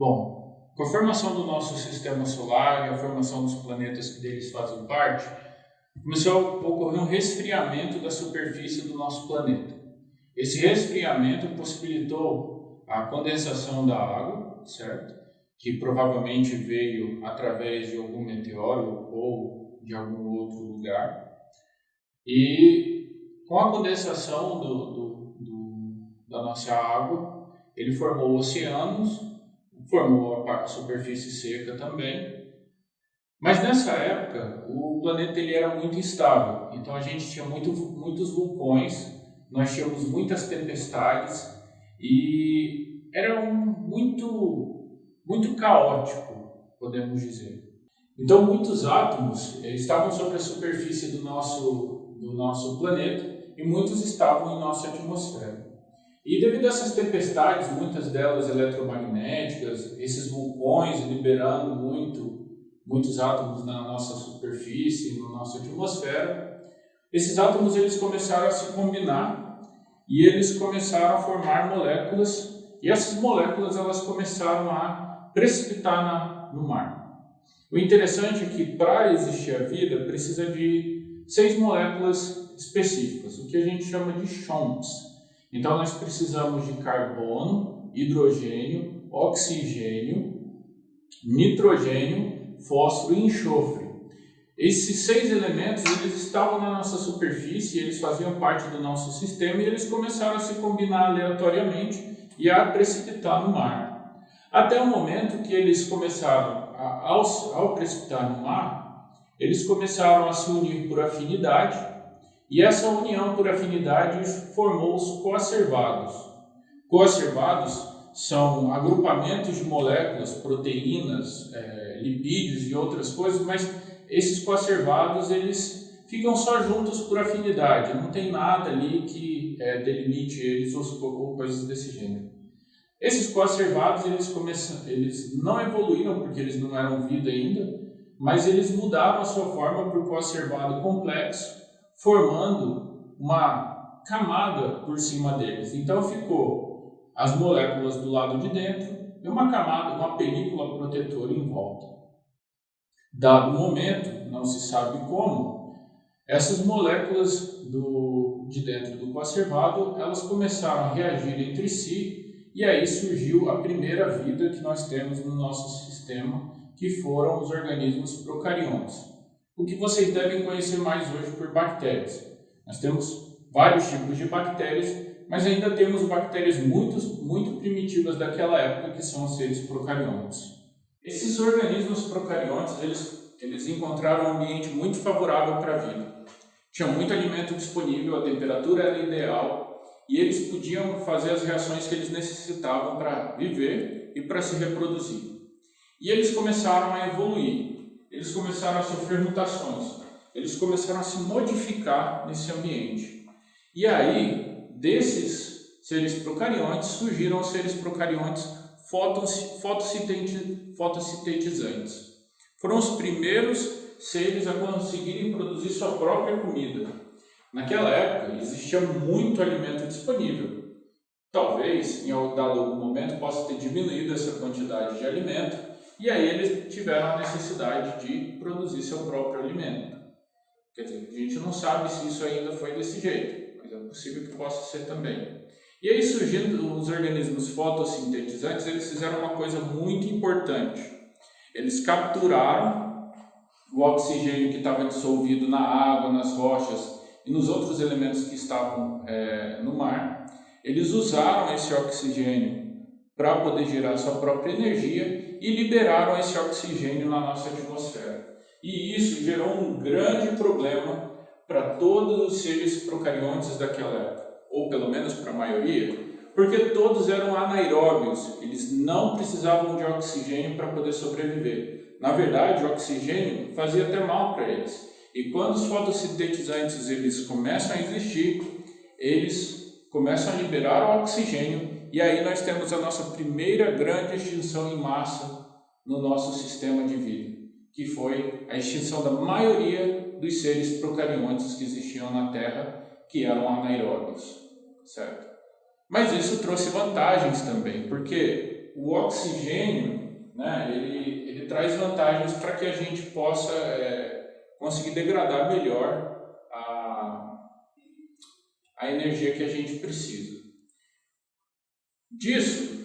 Bom, com a formação do nosso sistema solar e a formação dos planetas que deles fazem parte, começou a ocorrer um resfriamento da superfície do nosso planeta. Esse resfriamento possibilitou a condensação da água, certo? Que provavelmente veio através de algum meteoro ou de algum outro lugar. E com a condensação da nossa água, ele formou oceanos, formou a superfície seca também. Mas nessa época, o planeta ele era muito instável, então a gente tinha muitos vulcões, nós tínhamos muitas tempestades e era muito caótico, podemos dizer. Então muitos átomos estavam sobre a superfície do nosso planeta e muitos estavam em nossa atmosfera. E devido a essas tempestades, muitas delas eletromagnéticas, esses vulcões liberando muitos átomos na nossa superfície, na nossa atmosfera, esses átomos eles começaram a se combinar e eles começaram a formar moléculas, e essas moléculas elas começaram a precipitar no mar. O interessante é que para existir a vida precisa de 6 moléculas específicas, o que a gente chama de chonts. Então nós precisamos de carbono, hidrogênio, oxigênio, nitrogênio, fósforo e enxofre. Esses 6 elementos eles estavam na nossa superfície, eles faziam parte do nosso sistema e eles começaram a se combinar aleatoriamente e a precipitar no mar. Até o momento que eles começaram, ao precipitar no mar, eles começaram a se unir por afinidade. E essa união por afinidade formou os coacervados. Coacervados são agrupamentos de moléculas, proteínas, lipídios e outras coisas, mas esses coacervados eles ficam só juntos por afinidade, não tem nada ali que delimite eles ou coisas desse gênero. Esses coacervados eles não evoluíram porque eles não eram vida ainda, mas eles mudaram a sua forma por coacervado complexo, formando uma camada por cima deles. Então ficou as moléculas do lado de dentro e uma camada, uma película protetora em volta. Dado o momento, não se sabe como, essas moléculas de dentro do coacervado, elas começaram a reagir entre si e aí surgiu a primeira vida que nós temos no nosso sistema, que foram os organismos procariontes. O que vocês devem conhecer mais hoje por bactérias. Nós temos vários tipos de bactérias, mas ainda temos bactérias muito primitivas daquela época, que são os seres procariontes. Esses organismos procariontes, eles encontraram um ambiente muito favorável para a vida. Tinha muito alimento disponível, a temperatura era ideal e eles podiam fazer as reações que eles necessitavam para viver e para se reproduzir. E eles começaram a evoluir. Eles começaram a sofrer mutações, eles começaram a se modificar nesse ambiente. E aí, desses seres procariontes, surgiram os seres procariontes fotossintetizantes. Foram os primeiros seres a conseguirem produzir sua própria comida. Naquela época, existia muito alimento disponível. Talvez, em algum momento, possa ter diminuído essa quantidade de alimento, e aí eles tiveram a necessidade de produzir seu próprio alimento. Quer dizer, a gente não sabe se isso ainda foi desse jeito, mas é possível que possa ser também. E aí, surgindo os organismos fotossintetizantes, eles fizeram uma coisa muito importante. Eles capturaram o oxigênio que estava dissolvido na água, nas rochas e nos outros elementos que estavam no mar. Eles usaram esse oxigênio para poder gerar sua própria energia e liberaram esse oxigênio na nossa atmosfera. E isso gerou um grande problema para todos os seres procariontes daquela época, ou pelo menos para a maioria, porque todos eram anaeróbios, eles não precisavam de oxigênio para poder sobreviver. Na verdade, o oxigênio fazia até mal para eles. E quando os fotossintetizantes eles começam a existir, eles começam a liberar o oxigênio, e aí nós temos a nossa primeira grande extinção em massa no nosso sistema de vida, que foi a extinção da maioria dos seres procariontes que existiam na Terra, que eram anaeróbios, certo? Mas isso trouxe vantagens também, porque o oxigênio, né, ele traz vantagens para que a gente possa conseguir degradar melhor a energia que a gente precisa. Disso,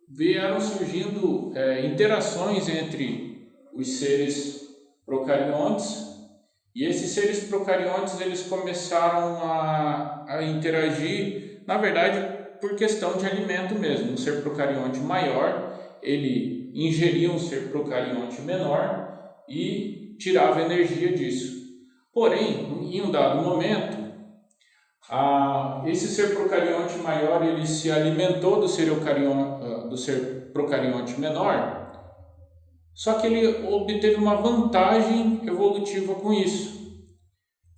vieram surgindo interações entre os seres procariontes, e esses seres procariontes eles começaram a interagir, na verdade, por questão de alimento mesmo. Um ser procarionte maior, ele ingeria um ser procarionte menor e tirava energia disso. Porém, em um dado momento, esse ser procarionte maior ele se alimentou do ser procarionte menor, só que ele obteve uma vantagem evolutiva com isso.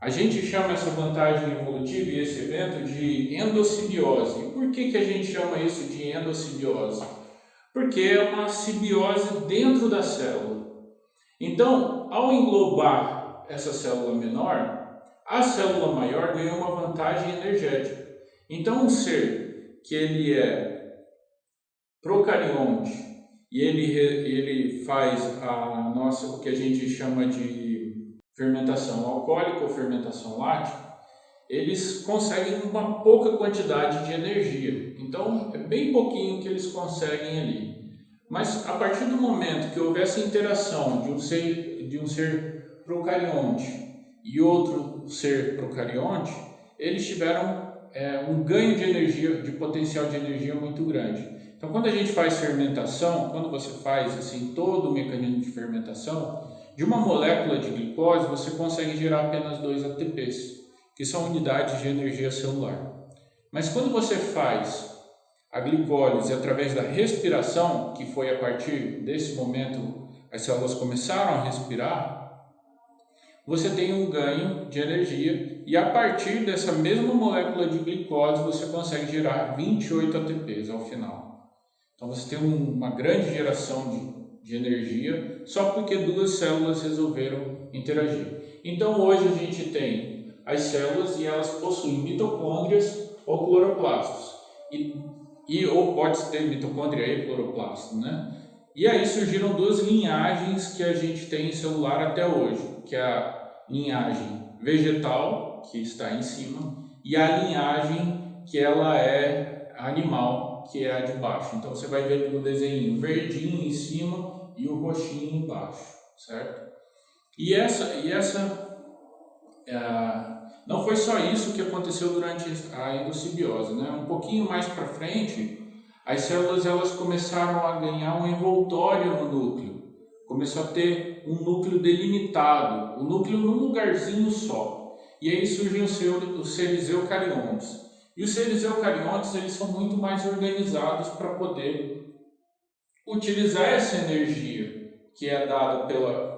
A gente chama essa vantagem evolutiva e esse evento de endossimbiose. E por que a gente chama isso de endossimbiose? Porque é uma simbiose dentro da célula. Então, ao englobar essa célula menor, a célula maior ganha uma vantagem energética. Então, um ser que ele é procarionte e ele faz o que a gente chama de fermentação alcoólica ou fermentação lática, eles conseguem uma pouca quantidade de energia. Então, é bem pouquinho que eles conseguem ali. Mas a partir do momento que houver essa interação de um ser procarionte e outro ser procarionte, eles tiveram um ganho de energia, de potencial de energia muito grande. Então, quando a gente faz fermentação, quando você faz assim, todo o mecanismo de fermentação, de uma molécula de glicose você consegue gerar apenas 2 ATPs, que são unidades de energia celular. Mas quando você faz a glicólise através da respiração, que foi a partir desse momento as células começaram a respirar, você tem um ganho de energia e a partir dessa mesma molécula de glicose você consegue gerar 28 ATPs ao final. Então você tem uma grande geração de energia só porque 2 células resolveram interagir. Então hoje a gente tem as células e elas possuem mitocôndrias ou cloroplastos. Ou pode ter mitocôndria e cloroplasto, né? E aí surgiram 2 linhagens que a gente tem em celular até hoje, que é a linhagem vegetal, que está em cima, e a linhagem que ela é animal, que é a de baixo. Então você vai ver no desenho verdinho em cima e o roxinho embaixo, certo? E não foi só isso que aconteceu durante a endossimbiose, né? Um pouquinho mais para frente, as células elas começaram a ganhar um envoltório no núcleo. Começou a ter um núcleo delimitado, o núcleo num lugarzinho só. E aí surgem os seres eucariontes. E os seres eucariontes eles são muito mais organizados para poder utilizar essa energia que é dada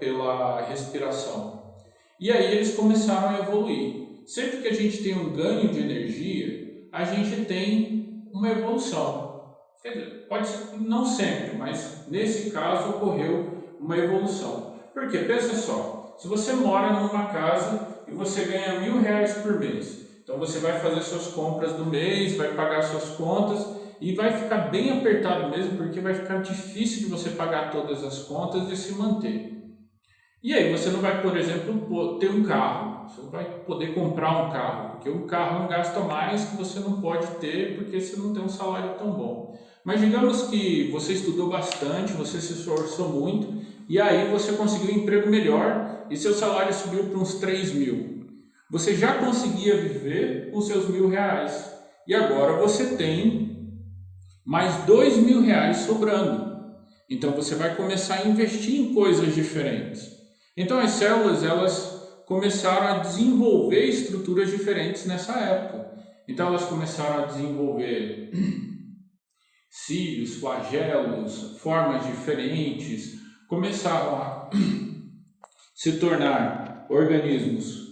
pela respiração. E aí eles começaram a evoluir. Sempre que a gente tem um ganho de energia, a gente tem uma evolução. Quer dizer, pode ser, não sempre, mas nesse caso ocorreu uma evolução. Por quê? Pensa só, se você mora numa casa e você ganha R$1.000 por mês, então você vai fazer suas compras do mês, vai pagar suas contas e vai ficar bem apertado mesmo, porque vai ficar difícil de você pagar todas as contas e se manter. E aí você não vai, por exemplo, ter um carro, você não vai poder comprar um carro, porque o carro é um gasto a mais que você não pode ter porque você não tem um salário tão bom. Mas digamos que você estudou bastante, você se esforçou muito e aí você conseguiu um emprego melhor e seu salário subiu para uns 3.000. Você já conseguia viver com seus R$1.000 e agora você tem mais R$2.000 sobrando. Então você vai começar a investir em coisas diferentes. Então as células elas começaram a desenvolver estruturas diferentes nessa época. Então elas começaram a desenvolver cílios, flagelos, formas diferentes, começaram a se tornar organismos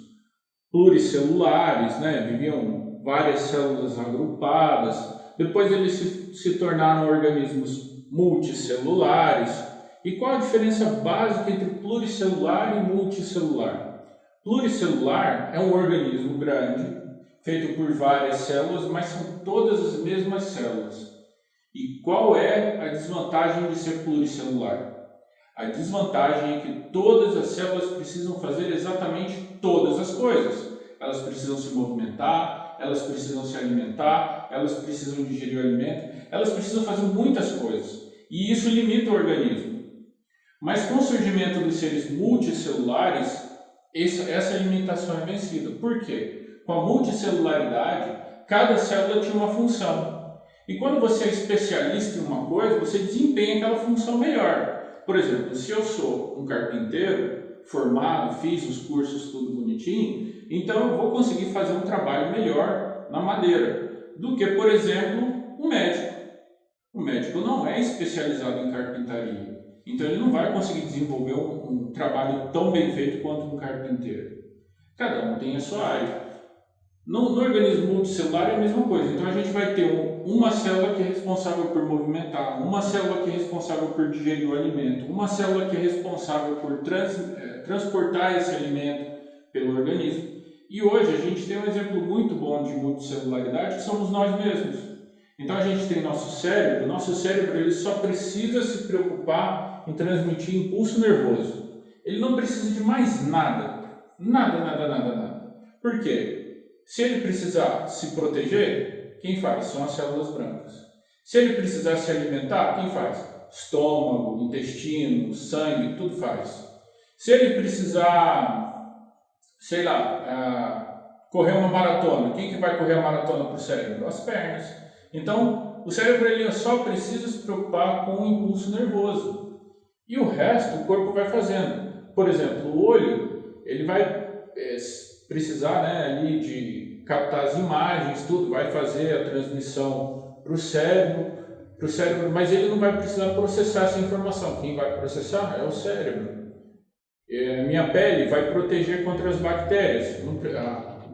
pluricelulares, né? Viviam várias células agrupadas. Depois eles se tornaram organismos multicelulares. E qual a diferença básica entre pluricelular e multicelular? Pluricelular é um organismo grande, feito por várias células, mas são todas as mesmas células. E qual é a desvantagem de ser pluricelular? A desvantagem é que todas as células precisam fazer exatamente todas as coisas. Elas precisam se movimentar, elas precisam se alimentar, elas precisam digerir o alimento, elas precisam fazer muitas coisas. E isso limita o organismo. Mas com o surgimento dos seres multicelulares, essa limitação é vencida. Por quê? Com a multicelularidade, cada célula tinha uma função. E quando você é especialista em uma coisa, você desempenha aquela função melhor. Por exemplo, se eu sou um carpinteiro, formado, fiz os cursos tudo bonitinho, então eu vou conseguir fazer um trabalho melhor na madeira do que, por exemplo, um médico. O médico não é especializado em carpintaria, então ele não vai conseguir desenvolver um trabalho tão bem feito quanto um carpinteiro. Cada um tem a sua área. No organismo multicelular é a mesma coisa, então a gente vai ter uma célula que é responsável por movimentar, uma célula que é responsável por digerir o alimento, uma célula que é responsável por transportar esse alimento pelo organismo. E hoje a gente tem um exemplo muito bom de multicelularidade, que somos nós mesmos. Então a gente tem nosso cérebro ele só precisa se preocupar em transmitir impulso nervoso. Ele não precisa de mais nada. Nada. Por quê? Se ele precisar se proteger, quem faz? São as células brancas. Se ele precisar se alimentar, quem faz? Estômago, intestino, sangue, tudo faz. Se ele precisar, correr uma maratona, quem que vai correr a maratona para o cérebro? As pernas. Então, o cérebro ele só precisa se preocupar com o impulso nervoso. E o resto o corpo vai fazendo. Por exemplo, o olho, ele vai precisar ali de captar as imagens, tudo, vai fazer a transmissão para o cérebro, mas ele não vai precisar processar essa informação. Quem vai processar é o cérebro. Minha pele vai proteger contra as bactérias.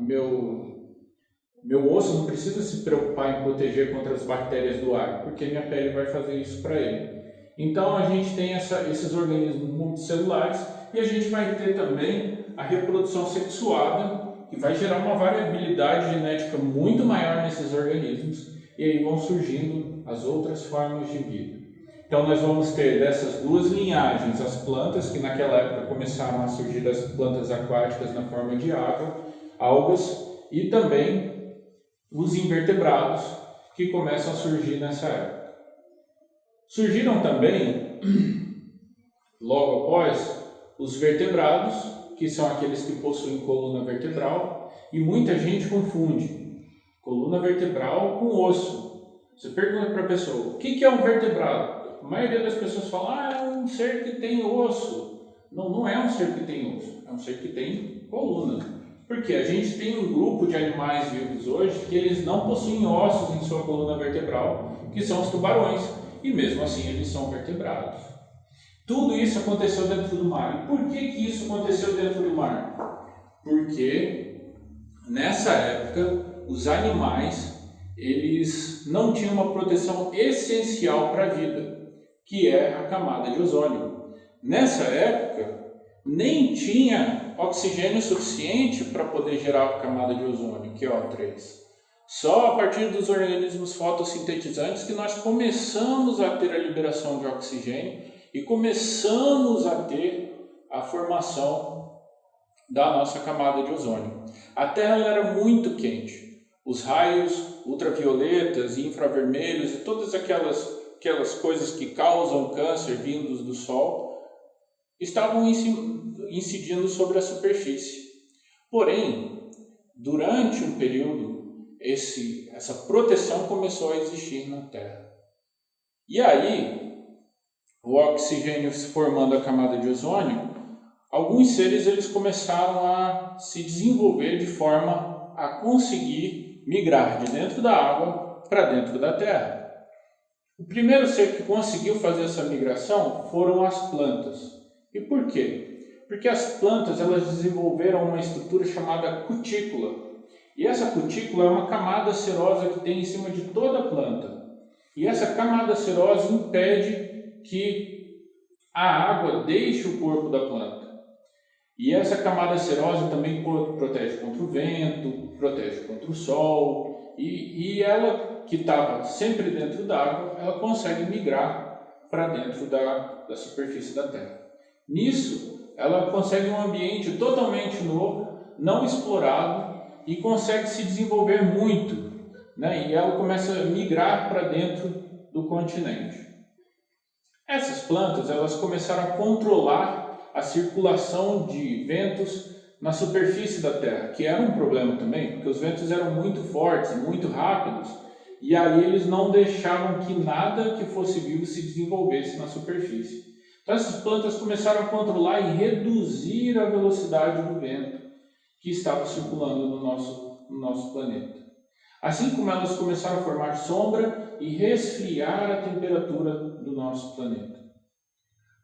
Meu osso não precisa se preocupar em proteger contra as bactérias do ar, porque minha pele vai fazer isso para ele. Então a gente tem esses organismos multicelulares e a gente vai ter também a reprodução sexuada, que vai gerar uma variabilidade genética muito maior nesses organismos, e aí vão surgindo as outras formas de vida. Então nós vamos ter dessas duas linhagens as plantas, que naquela época começaram a surgir as plantas aquáticas na forma de algas, e também os invertebrados, que começam a surgir nessa época. Surgiram também, logo após, os vertebrados, que são aqueles que possuem coluna vertebral, e muita gente confunde coluna vertebral com osso. Você pergunta para a pessoa, o que é um vertebrado? A maioria das pessoas fala, é um ser que tem osso. Não é um ser que tem osso, é um ser que tem coluna. Porque a gente tem um grupo de animais vivos hoje que eles não possuem ossos em sua coluna vertebral, que são os tubarões, e mesmo assim eles são vertebrados. Tudo isso aconteceu dentro do mar. E por que isso aconteceu dentro do mar? Porque nessa época os animais eles não tinham uma proteção essencial para a vida, que é a camada de ozônio. Nessa época nem tinha oxigênio suficiente para poder gerar a camada de ozônio, que é O3. Só a partir dos organismos fotossintetizantes que nós começamos a ter a liberação de oxigênio e começamos a ter a formação da nossa camada de ozônio. A Terra ela era muito quente. Os raios ultravioletas e infravermelhos e todas aquelas coisas que causam câncer vindos do Sol estavam incidindo sobre a superfície. Porém, durante um período, essa proteção começou a existir na Terra. E aí, o oxigênio se formando a camada de ozônio, alguns seres eles começaram a se desenvolver de forma a conseguir migrar de dentro da água para dentro da Terra. O primeiro ser que conseguiu fazer essa migração foram as plantas. E por quê? Porque as plantas elas desenvolveram uma estrutura chamada cutícula. E essa cutícula é uma camada serosa que tem em cima de toda a planta. E essa camada serosa impede que a água deixe o corpo da planta. E essa camada serosa também protege contra o vento, protege contra o sol E ela, que estava sempre dentro d'água, ela consegue migrar para dentro da superfície da Terra. Nisso, ela consegue um ambiente totalmente novo, não explorado, e consegue se desenvolver muito, né? E ela começa a migrar para dentro do continente. Essas plantas, elas começaram a controlar a circulação de ventos na superfície da Terra, que era um problema também, porque os ventos eram muito fortes, muito rápidos, e aí eles não deixavam que nada que fosse vivo se desenvolvesse na superfície. Então essas plantas começaram a controlar e reduzir a velocidade do vento que estava circulando no nosso planeta. Assim como elas começaram a formar sombra e resfriar a temperatura do nosso planeta.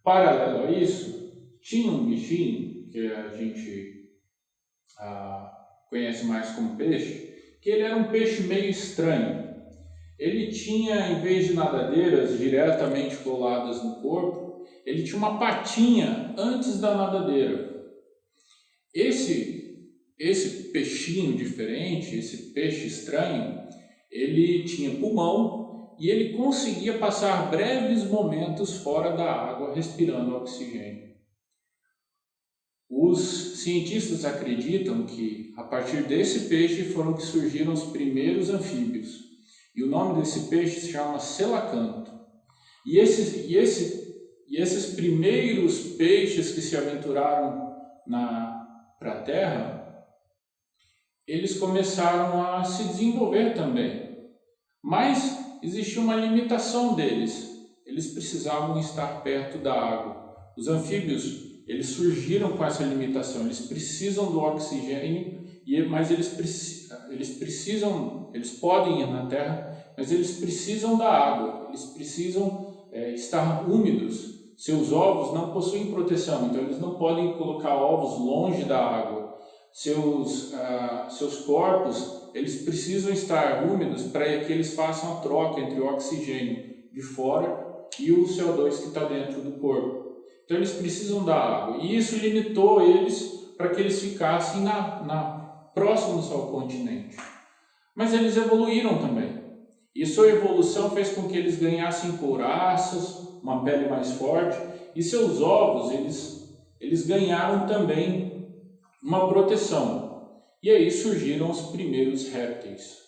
Paralelo a isso, tinha um bichinho que a gente conhece mais como peixe, que ele era um peixe meio estranho. Ele tinha, em vez de nadadeiras diretamente coladas no corpo, ele tinha uma patinha antes da nadadeira. Esse peixinho diferente, esse peixe estranho, ele tinha pulmão e ele conseguia passar breves momentos fora da água respirando oxigênio. Os cientistas acreditam que a partir desse peixe foram que surgiram os primeiros anfíbios. E o nome desse peixe se chama selacanto. E esses primeiros peixes que se aventuraram para a Terra, eles começaram a se desenvolver também. Mas existia uma limitação deles. Eles precisavam estar perto da água. Os anfíbios, eles surgiram com essa limitação. Eles precisam do oxigênio, mas eles podem ir na Terra, mas eles precisam da água. Eles precisam estar úmidos. Seus ovos não possuem proteção, então eles não podem colocar ovos longe da água. Seus corpos, eles precisam estar úmidos para que eles façam a troca entre o oxigênio de fora e o CO2 que está dentro do corpo. Então eles precisam da água. E isso limitou eles para que eles ficassem próximos ao continente. Mas eles evoluíram também. E sua evolução fez com que eles ganhassem couraças, uma pele mais forte, e seus ovos, eles ganharam também uma proteção. E aí surgiram os primeiros répteis.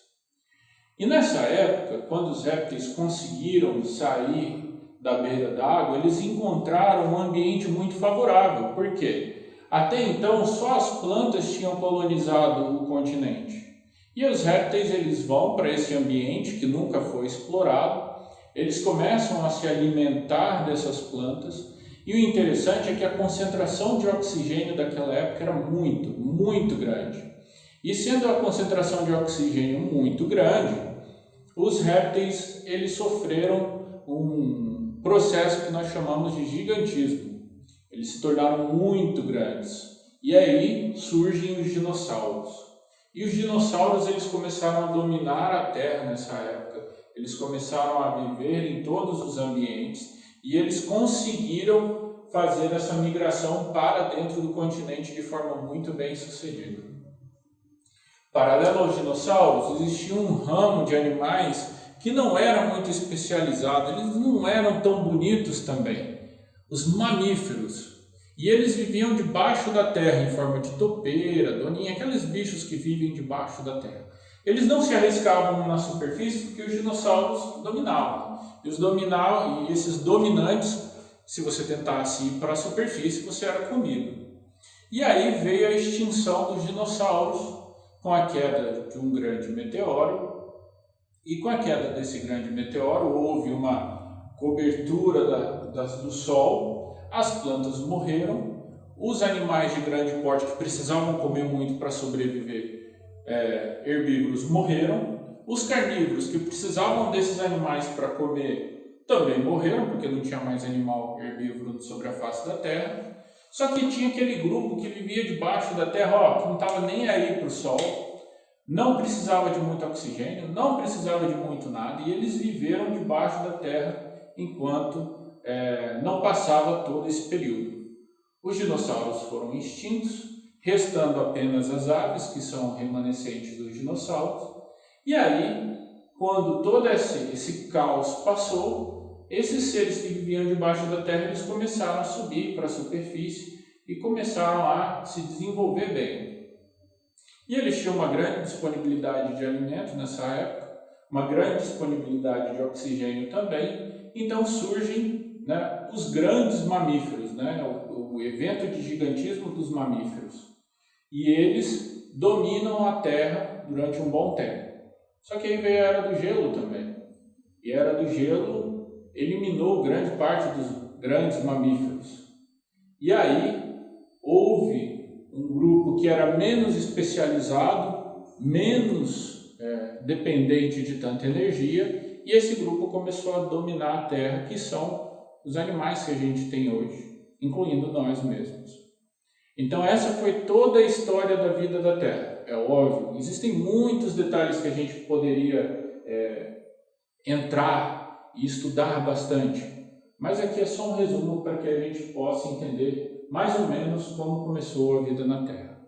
E nessa época, quando os répteis conseguiram sair da beira d'água, eles encontraram um ambiente muito favorável. Por quê? Até então, só as plantas tinham colonizado o continente. E os répteis, eles vão para esse ambiente que nunca foi explorado, eles começam a se alimentar dessas plantas, e o interessante é que a concentração de oxigênio daquela época era muito, muito grande. E sendo a concentração de oxigênio muito grande, os répteis, eles sofreram um processo que nós chamamos de gigantismo. Eles se tornaram muito grandes. E aí surgem os dinossauros. E os dinossauros, eles começaram a dominar a Terra nessa época. Eles começaram a viver em todos os ambientes e eles conseguiram fazer essa migração para dentro do continente de forma muito bem sucedida. Paralelo aos dinossauros, existia um ramo de animais que não era muito especializado, eles não eram tão bonitos também, os mamíferos. E eles viviam debaixo da terra em forma de topeira, doninha, aqueles bichos que vivem debaixo da terra. Eles não se arriscavam na superfície porque os dinossauros dominavam. E esses dominantes, se você tentasse ir para a superfície, você era comido. E aí veio a extinção dos dinossauros com a queda de um grande meteoro. E com a queda desse grande meteoro houve uma cobertura do Sol, as plantas morreram, os animais de grande porte que precisavam comer muito para sobreviver, herbívoros, morreram, os carnívoros que precisavam desses animais para comer também morreram, porque não tinha mais animal herbívoro sobre a face da Terra. Só que tinha aquele grupo que vivia debaixo da Terra, que não estava nem aí para o Sol, não precisava de muito oxigênio, não precisava de muito nada, e eles viveram debaixo da Terra enquanto não passava todo esse período. Os dinossauros foram extintos, restando apenas as aves, que são remanescentes dos dinossauros, E aí, quando todo esse caos passou, esses seres que viviam debaixo da terra, eles começaram a subir para a superfície e começaram a se desenvolver bem. E eles tinham uma grande disponibilidade de alimento nessa época, uma grande disponibilidade de oxigênio também, então surgem, né, os grandes mamíferos, né, o evento de gigantismo dos mamíferos. E eles dominam a Terra durante um bom tempo. Só que aí veio a Era do Gelo também. E a Era do Gelo eliminou grande parte dos grandes mamíferos. E aí houve um grupo que era menos especializado, menos dependente de tanta energia, e esse grupo começou a dominar a Terra, que são os animais que a gente tem hoje, incluindo nós mesmos. Então essa foi toda a história da vida da Terra. É óbvio, existem muitos detalhes que a gente poderia entrar e estudar bastante, mas aqui é só um resumo para que a gente possa entender mais ou menos como começou a vida na Terra.